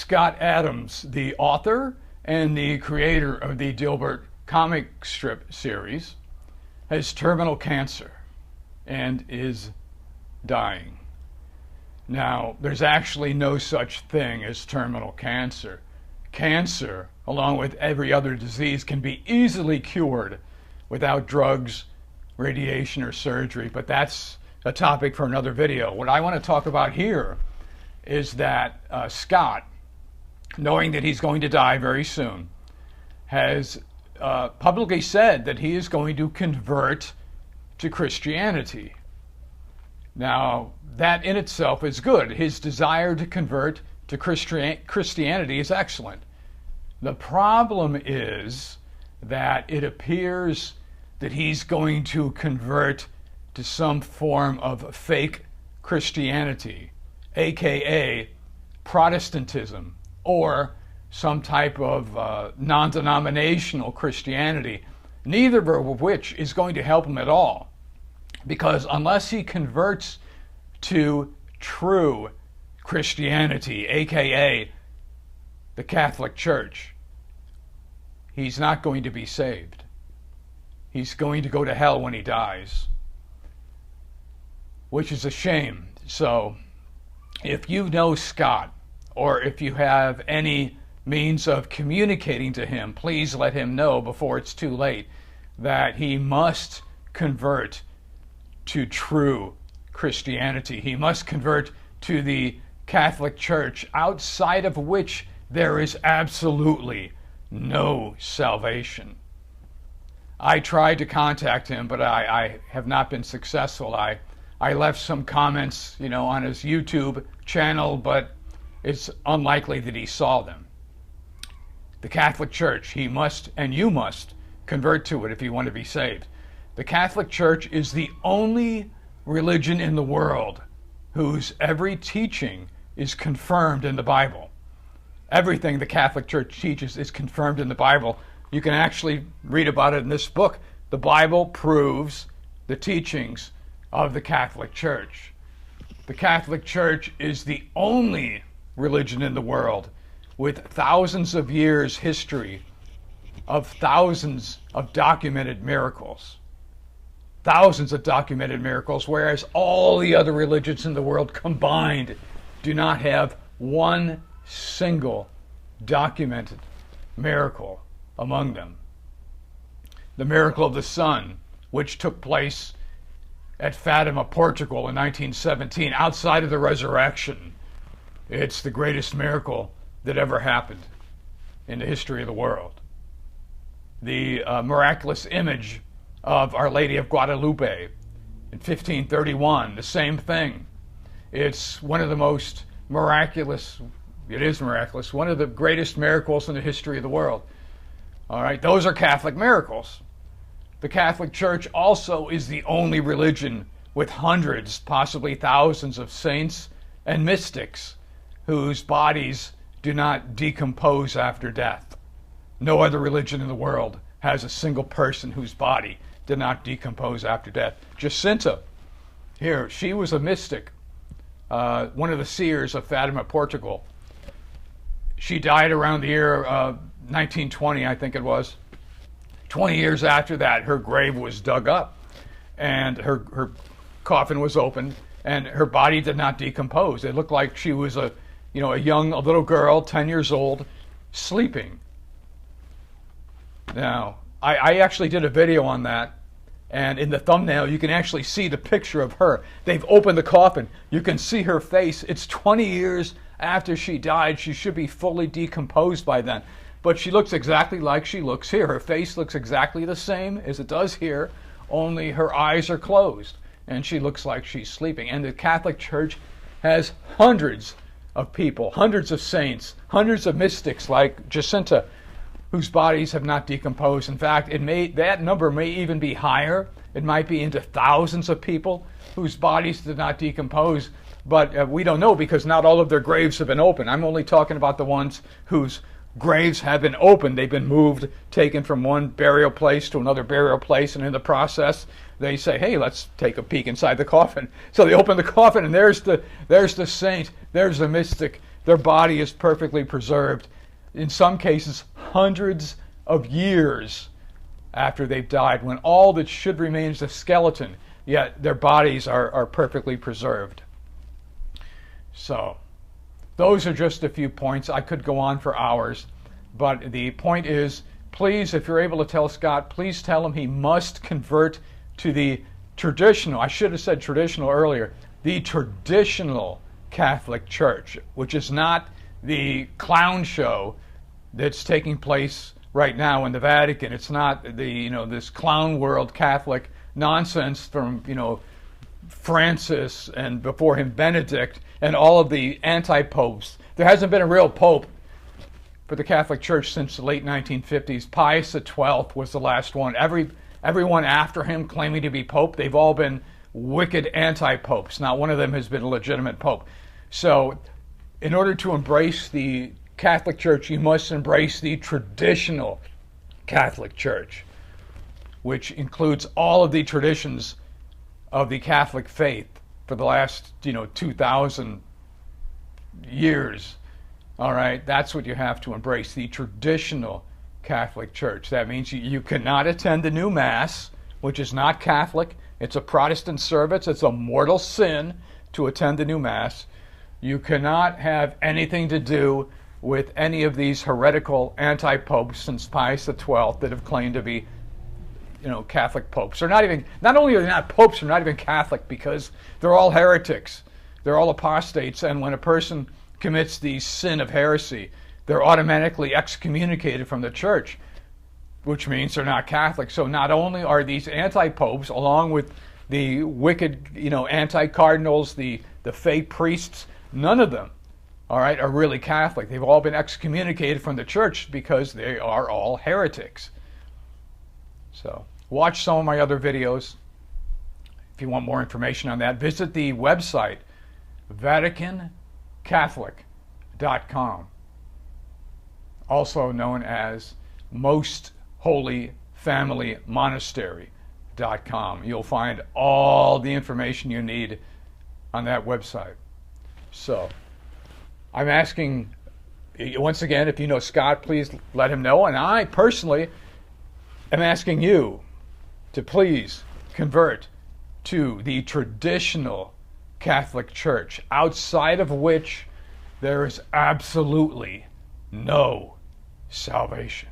Scott Adams, the author and the creator of the Dilbert comic strip series, has terminal cancer and is dying. Now, there's actually no such thing as terminal cancer. Cancer, along with every other disease, can be easily cured without drugs, radiation, or surgery, but that's a topic for another video. What I want to talk about here is that Scott, knowing that he's going to die very soon, has publicly said that he is going to convert to Christianity. Now, that in itself is good. His desire to convert to Christianity is excellent. The problem is that it appears that he's going to convert to some form of fake Christianity, aka Protestantism, or some type of non-denominational Christianity, neither of which is going to help him at all. Because unless he converts to true Christianity, aka the Catholic Church, he's not going to be saved. He's going to go to hell when he dies, which is a shame. So if you know Scott, or if you have any means of communicating to him, please let him know before it's too late that he must convert to true Christianity. He must convert to the Catholic Church, outside of which there is absolutely no salvation. I tried to contact him, but I have not been successful. I left some comments, on his YouTube channel, but it's unlikely that he saw them. The Catholic Church, he must, and you must, convert to it if you want to be saved. The Catholic Church is the only religion in the world whose every teaching is confirmed in the Bible. Everything the Catholic Church teaches is confirmed in the Bible. You can actually read about it in this book. The Bible proves the teachings of the Catholic Church. The Catholic Church is the only religion in the world with thousands of years history of thousands of documented miracles. Thousands of documented miracles, whereas all the other religions in the world combined do not have one single documented miracle among them. The miracle of the sun, which took place at Fatima, Portugal in 1917, outside of the resurrection. It's the greatest miracle that ever happened in the history of the world. The miraculous image of Our Lady of Guadalupe in 1531, the same thing. It's one of the most miraculous, it is miraculous, one of the greatest miracles in the history of the world. All right, those are Catholic miracles. The Catholic Church also is the only religion with hundreds, possibly thousands of saints and mystics whose bodies do not decompose after death. No other religion in the world has a single person whose body did not decompose after death. Jacinta, here, she was a mystic, one of the seers of Fatima, Portugal. She died around the year 1920, I think it was. 20 years after that, her grave was dug up, and her coffin was opened, and her body did not decompose. It looked like she was a little girl, 10 years old, sleeping. Now, I actually did a video on that, and in the thumbnail you can actually see the picture of her. They've opened the coffin. You can see her face. It's 20 years after she died. She should be fully decomposed by then. But she looks exactly like she looks here. Her face looks exactly the same as it does here, only her eyes are closed, and she looks like she's sleeping. And the Catholic Church has hundreds of people, hundreds of saints, hundreds of mystics like Jacinta, whose bodies have not decomposed. In fact, that number may even be higher. It might be into thousands of people whose bodies did not decompose, but we don't know because not all of their graves have been opened. I'm only talking about the ones whose graves have been opened. They've been moved, taken from one burial place to another burial place, and in the process, they say, hey, let's take a peek inside the coffin. So they open the coffin, and there's the saint, there's the mystic, their body is perfectly preserved, in some cases hundreds of years after they've died, when all that should remain is a skeleton, yet their bodies are perfectly preserved. So, those are just a few points. I could go on for hours, but the point is, please, if you're able to tell Scott, please tell him he must convert to the traditional, I should have said traditional earlier, the traditional Catholic Church, which is not the clown show that's taking place right now in the Vatican. It's not the, this clown world Catholic nonsense from, Francis and before him Benedict and all of the anti-popes. There hasn't been a real pope for the Catholic Church since the late 1950s. Pius XII was the last one. Everyone after him claiming to be pope, they've all been wicked anti-popes. Not one of them has been a legitimate pope. So in order to embrace the Catholic Church, you must embrace the traditional Catholic Church, which includes all of the traditions of the Catholic faith for the last, 2,000 years. All right, that's what you have to embrace, the traditional Catholic Church. That means you cannot attend the new Mass, which is not Catholic. It's a Protestant service. It's a mortal sin to attend the new Mass. You cannot have anything to do with any of these heretical anti-popes since Pius XII that have claimed to be, Catholic popes. Not only are they not popes, they're not even Catholic, because they're all heretics. They're all apostates, and when a person commits the sin of heresy, they're automatically excommunicated from the church, which means they're not Catholic. So not only are these anti-popes, along with the wicked, anti-cardinals, the fake priests, none of them, all right, are really Catholic. They've all been excommunicated from the church because they are all heretics. So watch some of my other videos. If you want more information on that, visit the website VaticanCatholic.com, also known as Most Holy Family Monastery.com. You'll find all the information you need on that website. So I'm asking, once again, if you know Scott, please let him know. And I personally am asking you to please convert to the traditional Catholic Church, outside of which there is absolutely no salvation.